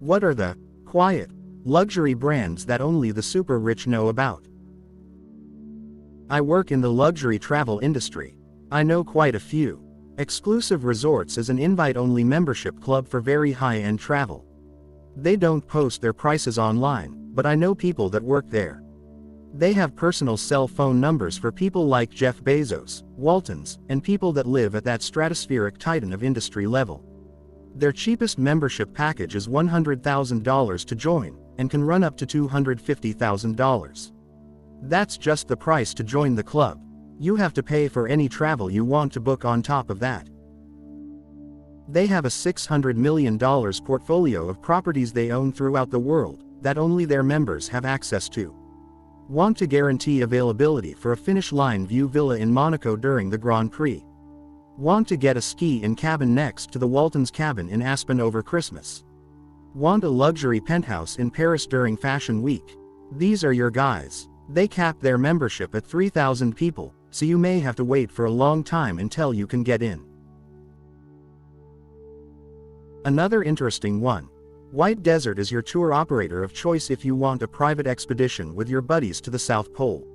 What are the quiet luxury brands that only the super rich know about? I work in the luxury travel industry. I know quite a few. Exclusive Resorts is an invite-only membership club for very high-end travel. They don't post their prices online, but I know people that work there. They have personal cell phone numbers for people like Jeff Bezos, Waltons, and people that live at that stratospheric titan of industry level. Their cheapest membership package is $100,000 to join, and can run up to $250,000. That's just the price to join the club. You have to pay for any travel you want to book on top of that. They have a $600 million portfolio of properties they own throughout the world, that only their members have access to. Want to guarantee availability for a finish line view villa in Monaco during the Grand Prix? Want to get a ski-in cabin next to the Waltons cabin in Aspen over Christmas? Want a luxury penthouse in Paris during Fashion Week? These are your guys. They cap their membership at 3,000 people, so you may have to wait for a long time until you can get in. Another interesting one. White Desert is your tour operator of choice if you want a private expedition with your buddies to the South Pole.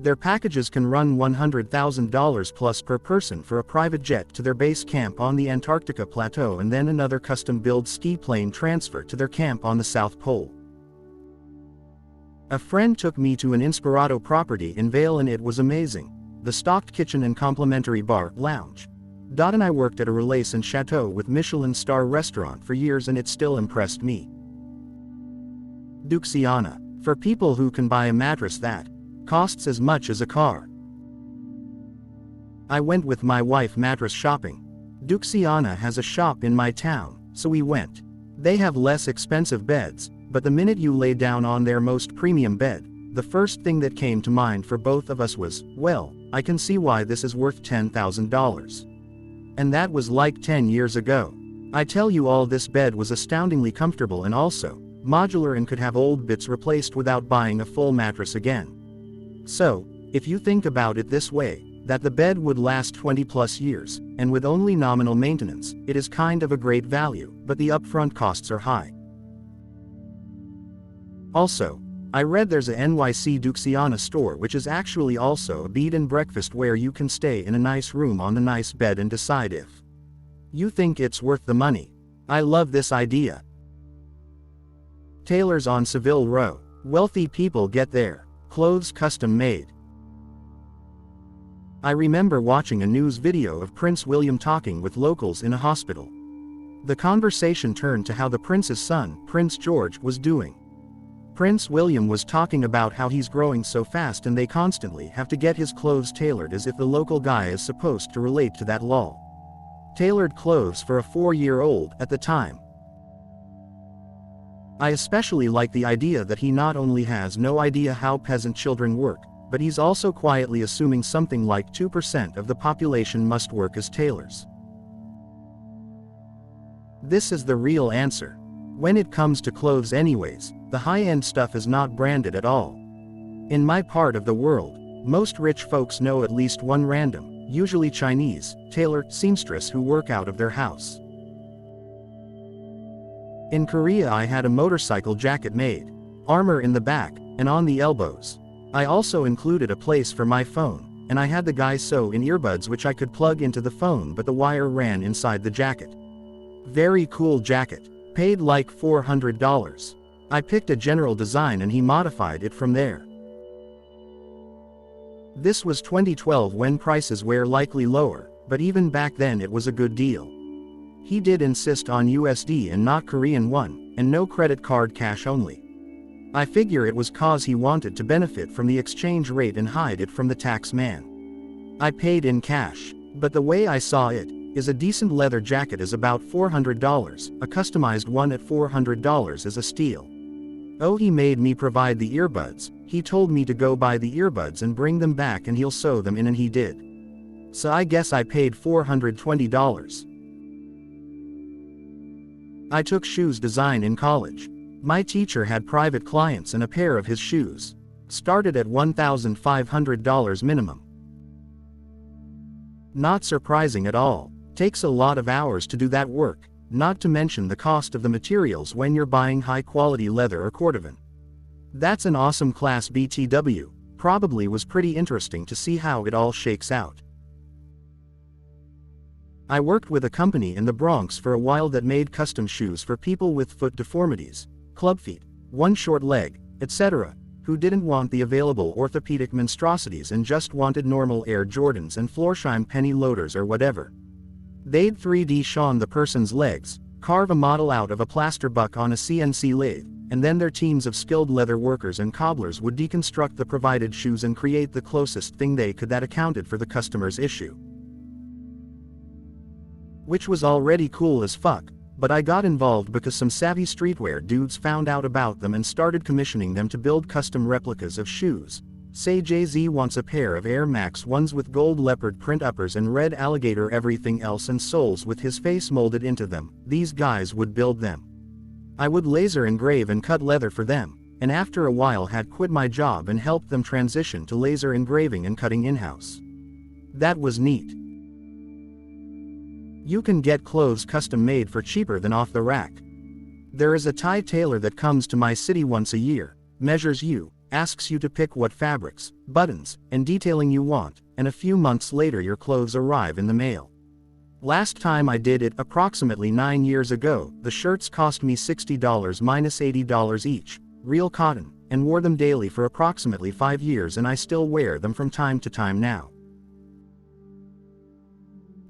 Their packages can run $100,000 plus per person for a private jet to their base camp on the Antarctica Plateau and then another custom-built ski plane transfer to their camp on the South Pole. A friend took me to an Inspirato property in Vail and it was amazing. The stocked kitchen and complimentary bar, lounge. Dot and I worked at a Relais and Chateau with Michelin star restaurant for years and it still impressed me. Duxiana. For people who can buy a mattress that costs as much as a car. I went with my wife mattress shopping. Duxiana has a shop in my town, so we went. They have less expensive beds, but the minute you lay down on their most premium bed, the first thing that came to mind for both of us was, well, I can see why this is worth $10,000. And that was like 10 years ago. I tell you all, this bed was astoundingly comfortable and also modular and could have old bits replaced without buying a full mattress again. So, if you think about it this way, that the bed would last 20 plus years, and with only nominal maintenance, it is kind of a great value, but the upfront costs are high. Also, I read there's a NYC Duxiana store which is actually also a bed and breakfast where you can stay in a nice room on the nice bed and decide if you think it's worth the money. I love this idea. Tailors on Seville Row. Wealthy people get their clothes custom made. I remember watching a news video of Prince William talking with locals in a hospital. The conversation turned to how the prince's son, Prince George, was doing. Prince William was talking about how he's growing so fast and they constantly have to get his clothes tailored as if the local guy is supposed to relate to that law. Tailored clothes for a 4-year-old at the time. I especially like the idea that he not only has no idea how peasant children work, but he's also quietly assuming something like 2% of the population must work as tailors. This is the real answer. When it comes to clothes anyways, the high-end stuff is not branded at all. In my part of the world, most rich folks know at least one random, usually Chinese, tailor, seamstress who work out of their house. In Korea I had a motorcycle jacket made. Armor in the back, and on the elbows. I also included a place for my phone, and I had the guy sew in earbuds which I could plug into the phone but the wire ran inside the jacket. Very cool jacket. Paid like $400. I picked a general design and he modified it from there. This was 2012 when prices were likely lower, but even back then it was a good deal. He did insist on USD and not Korean won, and no credit card, cash only. I figure it was cause he wanted to benefit from the exchange rate and hide it from the tax man. I paid in cash, but the way I saw it, is a decent leather jacket is about $400, a customized one at $400 is a steal. Oh, he made me provide the earbuds. He told me to go buy the earbuds and bring them back and he'll sew them in, and he did. So I guess I paid $420. I took shoes design in college. My teacher had private clients and a pair of his shoes started at $1,500 minimum. Not surprising at all. Takes a lot of hours to do that work. not to mention the cost of the materials when you're buying high-quality leather or cordovan. That's an awesome class BTW, probably was pretty interesting to see how it all shakes out. I worked with a company in the Bronx for a while that made custom shoes for people with foot deformities, club feet, one short leg, etc., who didn't want the available orthopedic monstrosities and just wanted normal Air Jordans and Florsheim penny loaders or whatever. They'd 3D Sean the person's legs, carve a model out of a plaster buck on a CNC lathe, and then their teams of skilled leather workers and cobblers would deconstruct the provided shoes and create the closest thing they could that accounted for the customer's issue. Which was already cool as fuck, but I got involved because some savvy streetwear dudes found out about them and started commissioning them to build custom replicas of shoes. Say Jay-Z wants a pair of Air Max 1s with gold leopard print uppers and red alligator everything else and soles with his face molded into them, these guys would build them. I would laser engrave and cut leather for them, and after a while had quit my job and helped them transition to laser engraving and cutting in-house. That was neat. You can get clothes custom made for cheaper than off the rack. There is a Thai tailor that comes to my city once a year, measures you, asks you to pick what fabrics, buttons, and detailing you want, and a few months later your clothes arrive in the mail. Last time I did it, approximately 9 years ago, the shirts cost me $60 minus $80 each, real cotton, and wore them daily for approximately 5 years and I still wear them from time to time now.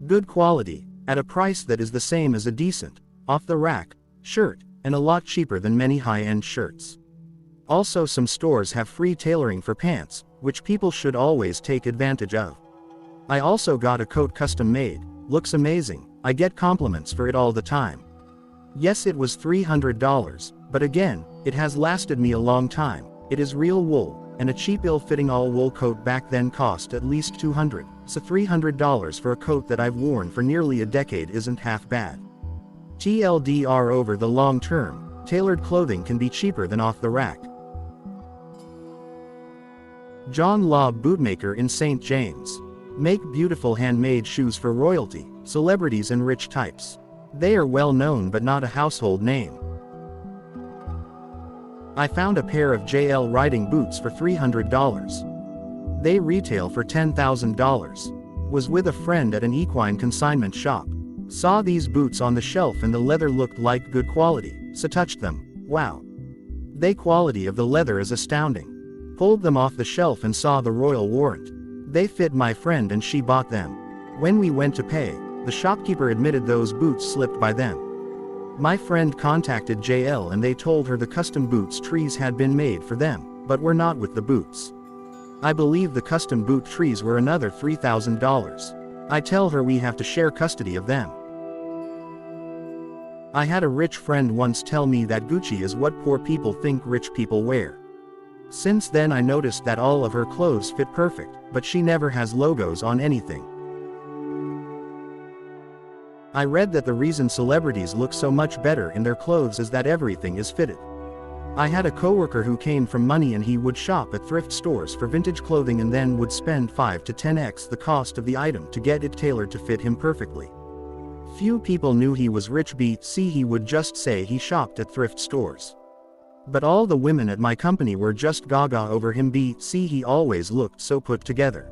Good quality, at a price that is the same as a decent, off-the-rack, shirt, and a lot cheaper than many high-end shirts. Also some stores have free tailoring for pants, which people should always take advantage of. I also got a coat custom made, looks amazing, I get compliments for it all the time. Yes, it was $300, but again, it has lasted me a long time. It is real wool, and a cheap ill-fitting all-wool coat back then cost at least $200, so $300 for a coat that I've worn for nearly a decade isn't half bad. TLDR, over the long term, tailored clothing can be cheaper than off the rack. John Law Bootmaker in St. James. Make beautiful handmade shoes for royalty, celebrities and rich types. They are well known but not a household name. I found a pair of JL riding boots for $300. They retail for $10,000. Was with a friend at an equine consignment shop. Saw these boots on the shelf and the leather looked like good quality, so touched them. Wow. The quality of the leather is astounding. Pulled them off the shelf and saw the royal warrant. They fit my friend and she bought them. When we went to pay, the shopkeeper admitted those boots slipped by them. My friend contacted JL and they told her the custom boots trees had been made for them, but were not with the boots. I believe the custom boot trees were another $3,000. I tell her we have to share custody of them. I had a rich friend once tell me that Gucci is what poor people think rich people wear. Since then I noticed that all of her clothes fit perfect, but she never has logos on anything. I read that the reason celebrities look so much better in their clothes is that everything is fitted. I had a coworker who came from money and he would shop at thrift stores for vintage clothing and then would spend 5 to 10x the cost of the item to get it tailored to fit him perfectly. Few people knew he was rich. He would just say he shopped at thrift stores. But all the women at my company were just gaga over him. He always looked so put together.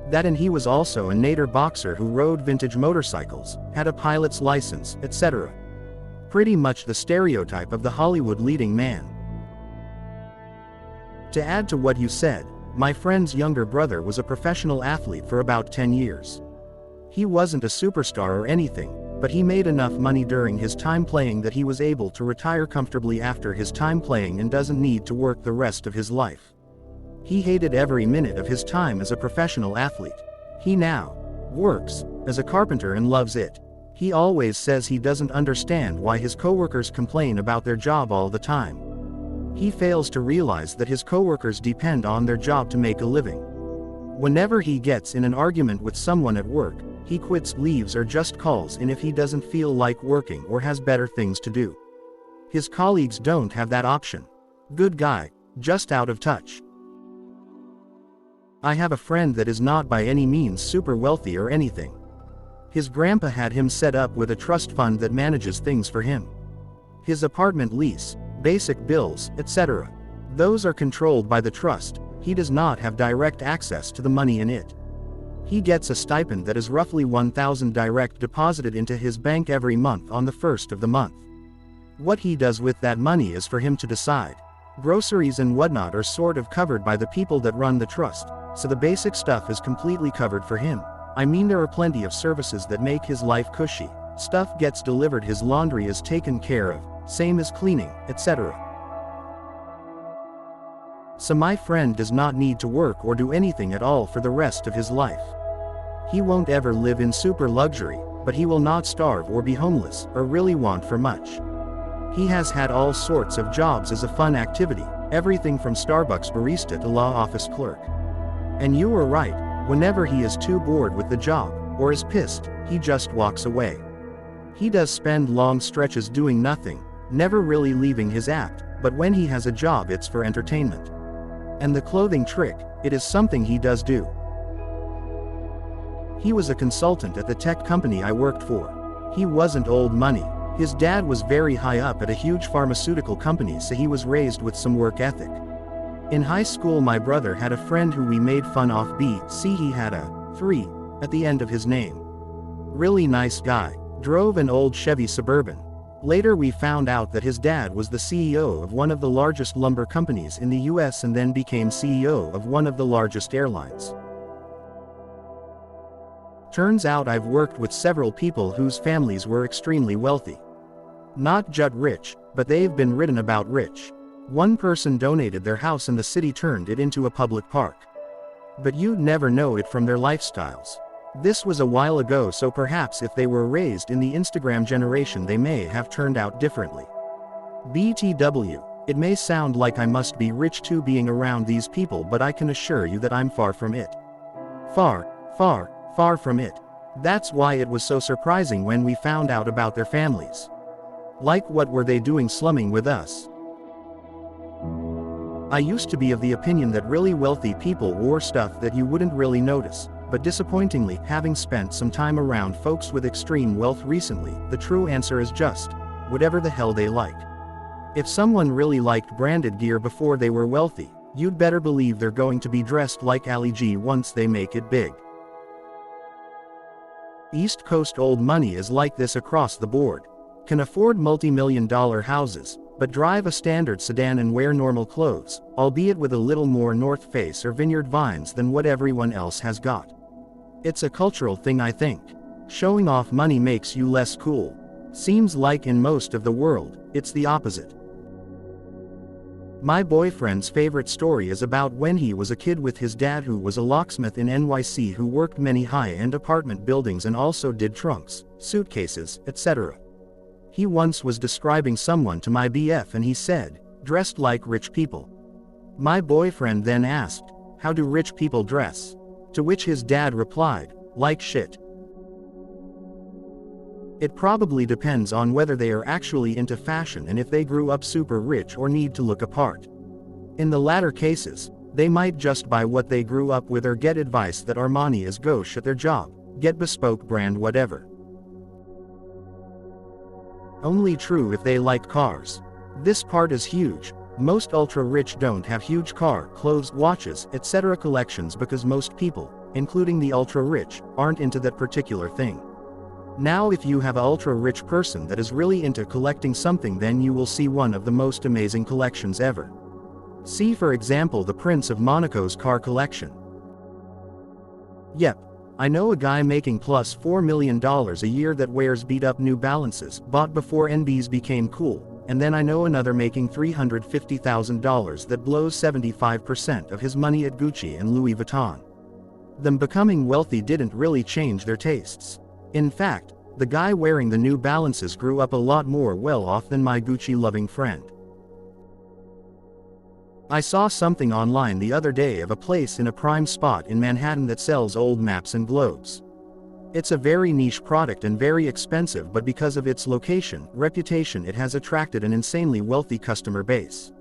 That, and he was also a nader boxer who rode vintage motorcycles, had a pilot's license, etc. Pretty much the stereotype of the Hollywood leading man. To add to what you said, my friend's younger brother was a professional athlete for about 10 years. He wasn't a superstar or anything, but he made enough money during his time playing that he was able to retire comfortably after his time playing and doesn't need to work the rest of his life. He hated every minute of his time as a professional athlete. He now works as a carpenter and loves it. He always says he doesn't understand why his coworkers complain about their job all the time. He fails to realize that his coworkers depend on their job to make a living. Whenever he gets in an argument with someone at work, he quits, leaves, or just calls in if he doesn't feel like working or has better things to do. His colleagues don't have that option. Good guy, just out of touch. I have a friend that is not by any means super wealthy or anything. His grandpa had him set up with a trust fund that manages things for him. His apartment lease, basic bills, etc. Those are controlled by the trust. He does not have direct access to the money in it. He gets a stipend that is roughly $1,000 direct deposited into his bank every month on the first of the month. What he does with that money is for him to decide. Groceries and whatnot are sort of covered by the people that run the trust, so the basic stuff is completely covered for him. I mean, there are plenty of services that make his life cushy. Stuff gets delivered, his laundry is taken care of, same as cleaning, etc. So my friend does not need to work or do anything at all for the rest of his life. He won't ever live in super luxury, but he will not starve or be homeless, or really want for much. He has had all sorts of jobs as a fun activity, everything from Starbucks barista to law office clerk. And you were right, whenever he is too bored with the job, or is pissed, he just walks away. He does spend long stretches doing nothing, never really leaving his act, but when he has a job it's for entertainment. And the clothing trick, it is something he does do. He was a consultant at the tech company I worked for. He wasn't old money. His dad was very high up at a huge pharmaceutical company, so he was raised with some work ethic. In high school my brother had a friend who we made fun of see he had a 3 at the end of his name. Really nice guy, drove an old Chevy Suburban. Later we found out that his dad was the CEO of one of the largest lumber companies in the US and then became CEO of one of the largest airlines. Turns out I've worked with several people whose families were extremely wealthy. Not just rich, but they've been written about rich. One person donated their house and the city turned it into a public park. But you'd never know it from their lifestyles. This was a while ago, so perhaps if they were raised in the Instagram generation they may have turned out differently. BTW, it may sound like I must be rich too being around these people, but I can assure you that I'm far from it. Far, far, far from it. That's why it was so surprising when we found out about their families. Like, what were they doing slumming with us? I used to be of the opinion that really wealthy people wore stuff that you wouldn't really notice, but disappointingly, having spent some time around folks with extreme wealth recently, the true answer is just whatever the hell they like. If someone really liked branded gear before they were wealthy, you'd better believe they're going to be dressed like Ali G once they make it big. East Coast old money is like this across the board. Can afford multi-million-dollar houses, but drive a standard sedan and wear normal clothes, albeit with a little more North Face or Vineyard Vines than what everyone else has got. It's a cultural thing, I think. Showing off money makes you less cool. Seems like in most of the world, it's the opposite. My boyfriend's favorite story is about when he was a kid with his dad, who was a locksmith in NYC who worked many high-end apartment buildings and also did trunks, suitcases, etc. He once was describing someone to my BF and he said, dressed like rich people. My boyfriend then asked, how do rich people dress? To which his dad replied, like shit. It probably depends on whether they are actually into fashion and if they grew up super rich or need to look apart. In the latter cases, they might just buy what they grew up with or get advice that Armani is gauche at their job, get bespoke brand whatever. Only true if they like cars. This part is huge. Most ultra-rich don't have huge car, clothes, watches, etc. collections because most people, including the ultra-rich, aren't into that particular thing. Now if you have an ultra-rich person that is really into collecting something, then you will see one of the most amazing collections ever. See for example the Prince of Monaco's car collection. Yep. I know a guy making plus $4 million a year that wears beat-up New Balances, bought before NBs became cool, and then I know another making $350,000 that blows 75% of his money at Gucci and Louis Vuitton. Them becoming wealthy didn't really change their tastes. In fact, the guy wearing the New Balances grew up a lot more well-off than my Gucci-loving friend. I saw something online the other day of a place in a prime spot in Manhattan that sells old maps and globes. It's a very niche product and very expensive, but because of its location, reputation, it has attracted an insanely wealthy customer base.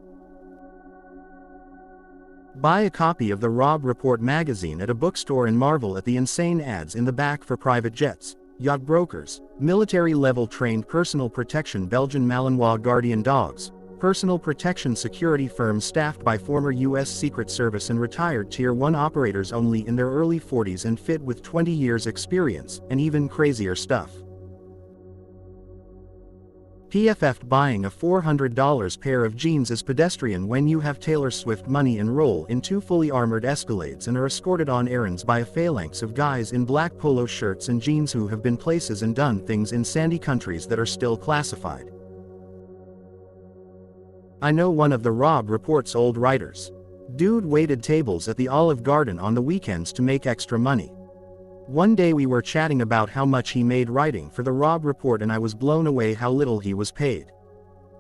Buy a copy of the Robb Report magazine at a bookstore and marvel at the insane ads in the back for private jets, yacht brokers, military-level trained personal protection Belgian Malinois Guardian dogs, personal protection security firms staffed by former U.S. Secret Service and retired Tier 1 operators only in their early 40s and fit with 20 years experience, and even crazier stuff. PFF buying a $400 pair of jeans is pedestrian when you have Taylor Swift money and roll in 2 fully armored Escalades and are escorted on errands by a phalanx of guys in black polo shirts and jeans who have been places and done things in sandy countries that are still classified. I know one of the Rob Report's old writers. Dude waited tables at the Olive Garden on the weekends to make extra money. One day we were chatting about how much he made writing for the Rob Report and I was blown away how little he was paid.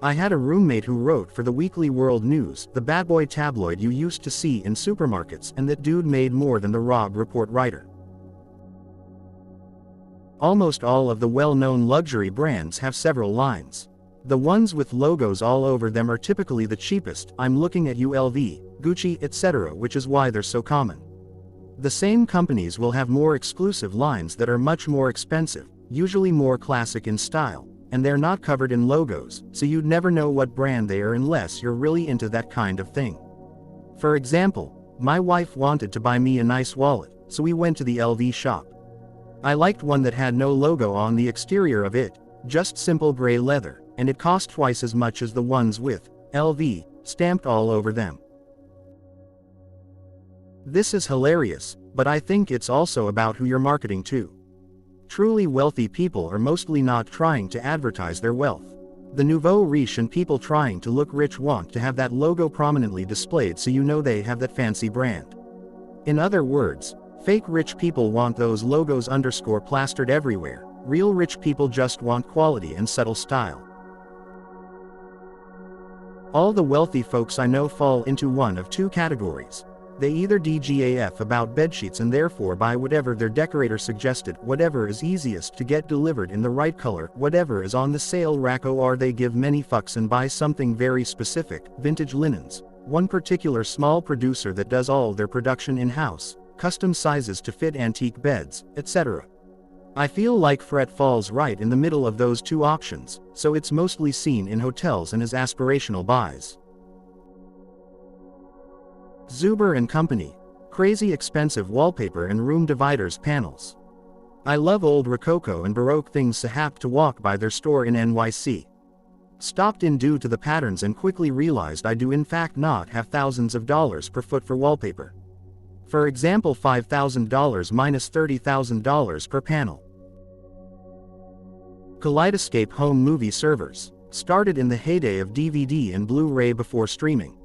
I had a roommate who wrote for the Weekly World News, the bad boy tabloid you used to see in supermarkets, and that dude made more than the Rob Report writer. Almost all of the well-known luxury brands have several lines. The ones with logos all over them are typically the cheapest. I'm looking at LV, Gucci, etc., which is why they're so common. The same companies will have more exclusive lines that are much more expensive, usually more classic in style, and they're not covered in logos, so you'd never know what brand they are unless you're really into that kind of thing. For example, my wife wanted to buy me a nice wallet, so we went to the LV shop. I liked one that had no logo on the exterior of it, just simple gray leather, and it cost twice as much as the ones with LV stamped all over them. This is hilarious, but I think it's also about who you're marketing to. Truly wealthy people are mostly not trying to advertise their wealth. The nouveau riche and people trying to look rich want to have that logo prominently displayed so you know they have that fancy brand. In other words, fake rich people want those logos _ plastered everywhere. Real rich people just want quality and subtle style. All the wealthy folks I know fall into one of 2 categories. They either DGAF about bedsheets and therefore buy whatever their decorator suggested, whatever is easiest to get delivered in the right color, whatever is on the sale rack, or they give many fucks and buy something very specific, vintage linens, one particular small producer that does all their production in-house, custom sizes to fit antique beds, etc. I feel like Fret falls right in the middle of those 2 options, so it's mostly seen in hotels and as aspirational buys. Zuber & Company. Crazy expensive wallpaper and room dividers panels. I love old Rococo and Baroque things, so happy to walk by their store in NYC. Stopped in due to the patterns and quickly realized I do in fact not have thousands of dollars per foot for wallpaper. For example, $5,000 minus $30,000 per panel. Kaleidoscape home movie servers. Started in the heyday of DVD and Blu-ray before streaming.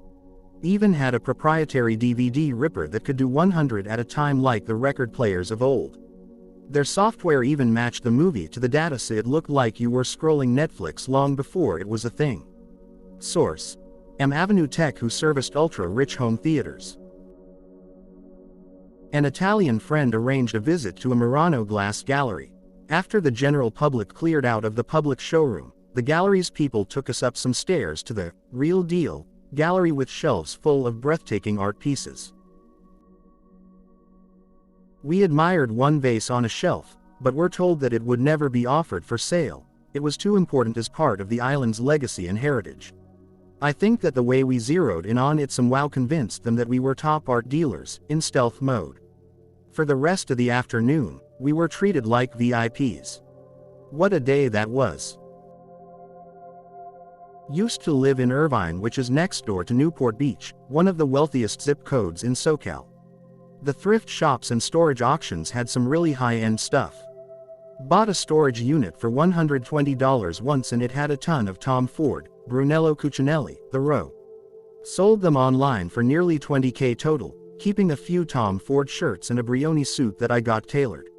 Even had a proprietary DVD ripper that could do 100 at a time like the record players of old. Their software even matched the movie to the data, so it looked like you were scrolling Netflix long before it was a thing. Source: M Avenue Tech, who serviced ultra-rich home theaters. An Italian friend arranged a visit to a Murano glass gallery. After the general public cleared out of the public showroom, the gallery's people took us up some stairs to the real deal gallery with shelves full of breathtaking art pieces. We admired one vase on a shelf, but were told that it would never be offered for sale. It was too important as part of the island's legacy and heritage. I think that the way we zeroed in on it somehow convinced them that we were top art dealers, in stealth mode. For the rest of the afternoon, we were treated like VIPs. What a day that was. Used to live in Irvine, which is next door to Newport Beach, one of the wealthiest zip codes in SoCal. The thrift shops and storage auctions had some really high-end stuff. Bought a storage unit for $120 once and it had a ton of Tom Ford, Brunello Cucinelli, the row. Sold them online for nearly $20K total, keeping a few Tom Ford shirts and a Brioni suit that I got tailored.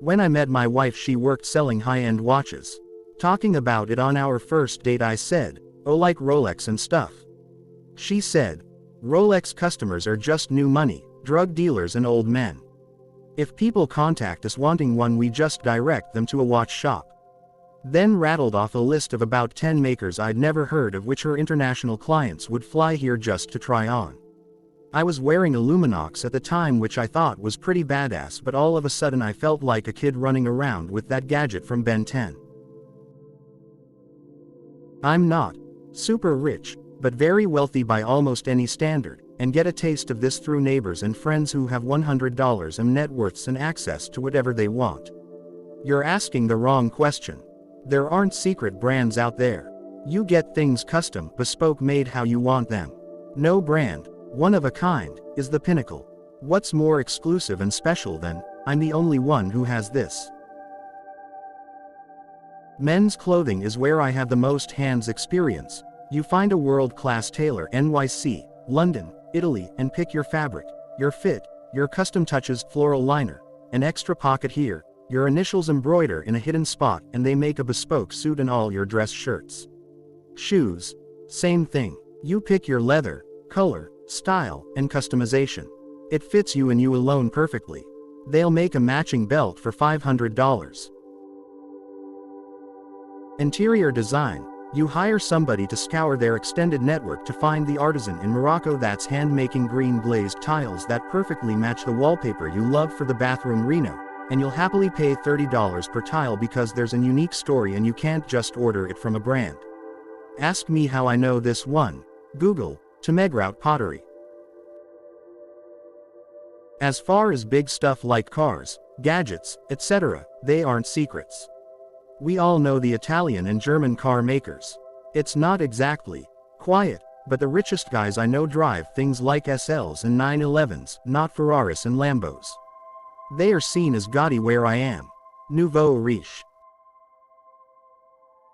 When I met my wife, she worked selling high-end watches. Talking about it on our first date, I said, "Oh, like Rolex and stuff." She said, "Rolex customers are just new money, drug dealers and old men. If people contact us wanting one, we just direct them to a watch shop." Then rattled off a list of about 10 makers I'd never heard of, which her international clients would fly here just to try on. I was wearing a Luminox at the time, which I thought was pretty badass, but all of a sudden I felt like a kid running around with that gadget from Ben 10. I'm not super rich, but very wealthy by almost any standard, and get a taste of this through neighbors and friends who have $100 in net worths and access to whatever they want. You're asking the wrong question. There aren't secret brands out there. You get things custom, bespoke, made how you want them. No brand, one of a kind, is the pinnacle. What's more exclusive and special than, I'm the only one who has this? Men's clothing is where I have the most hands experience. You find a world-class tailor, NYC, London, Italy, and pick your fabric, your fit, your custom touches, floral liner, an extra pocket here, your initials embroider in a hidden spot, and they make a bespoke suit and all your dress shirts. Shoes, same thing. You pick your leather, color, style, and customization. It fits you and you alone perfectly. They'll make a matching belt for $500. Interior design. You hire somebody to scour their extended network to find the artisan in Morocco that's hand-making green glazed tiles that perfectly match the wallpaper you love for the bathroom reno, and you'll happily pay $30 per tile because there's a unique story and you can't just order it from a brand. Ask me how I know this one. Google, MacReddit pottery. As far as big stuff like cars, gadgets, etc., they aren't secrets. We all know the Italian and German car makers. It's not exactly quiet, but the richest guys I know drive things like SLs and 911s, not Ferraris and Lambos. They are seen as gaudy where I am. Nouveau riche.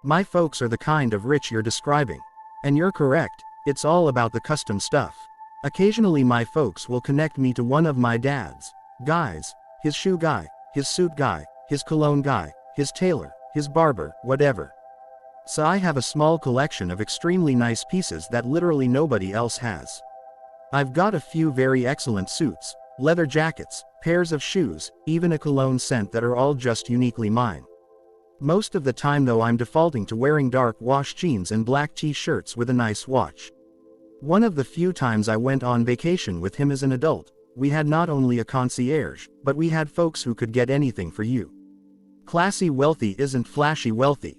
My folks are the kind of rich you're describing. And you're correct, it's all about the custom stuff. Occasionally my folks will connect me to one of my dad's guys, his shoe guy, his suit guy, his cologne guy, his tailor, his barber, whatever. So I have a small collection of extremely nice pieces that literally nobody else has. I've got a few very excellent suits, leather jackets, pairs of shoes, even a cologne scent that are all just uniquely mine. Most of the time though I'm defaulting to wearing dark wash jeans and black t-shirts with a nice watch. One of the few times I went on vacation with him as an adult, we had not only a concierge, but we had folks who could get anything for you. Classy wealthy isn't flashy wealthy.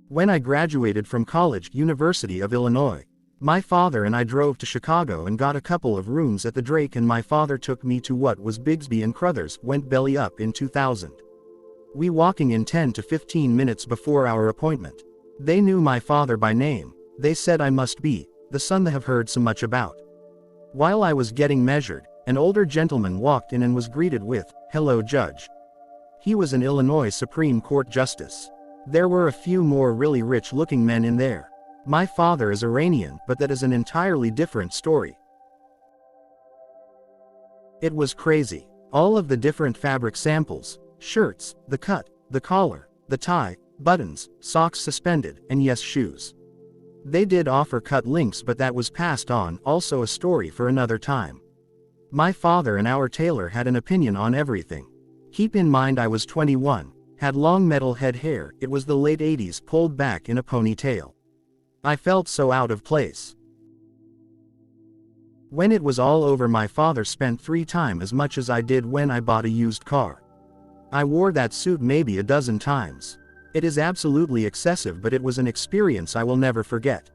When I graduated from college, University of Illinois, my father and I drove to Chicago and got a couple of rooms at the Drake, and my father took me to what was Bigsby and Crothers went belly up in 2000. We walking in 10 to 15 minutes before our appointment. They knew my father by name. They said I must be the son they have heard so much about. While I was getting measured, an older gentleman walked in and was greeted with, "Hello, Judge." He was an Illinois Supreme Court justice. There were a few more really rich-looking men in there. My father is Iranian, but that is an entirely different story. It was crazy. All of the different fabric samples, shirts, the cut, the collar, the tie, buttons, socks suspended, and yes, shoes. They did offer cut links, but that was passed on, also a story for another time. My father and our tailor had an opinion on everything. Keep in mind I was 21, had long metal head hair, it was the late 80s, pulled back in a ponytail. I felt so out of place. When it was all over, my father spent 3 times as much as I did when I bought a used car. I wore that suit maybe a dozen times. It is absolutely excessive, but it was an experience I will never forget.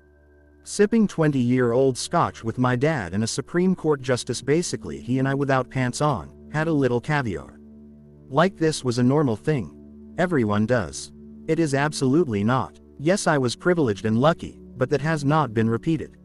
Sipping 20-year-old scotch with my dad and a Supreme Court justice, basically he and I without pants on, had a little caviar. Like this was a normal thing. Everyone does. It is absolutely not. Yes, I was privileged and lucky, but that has not been repeated.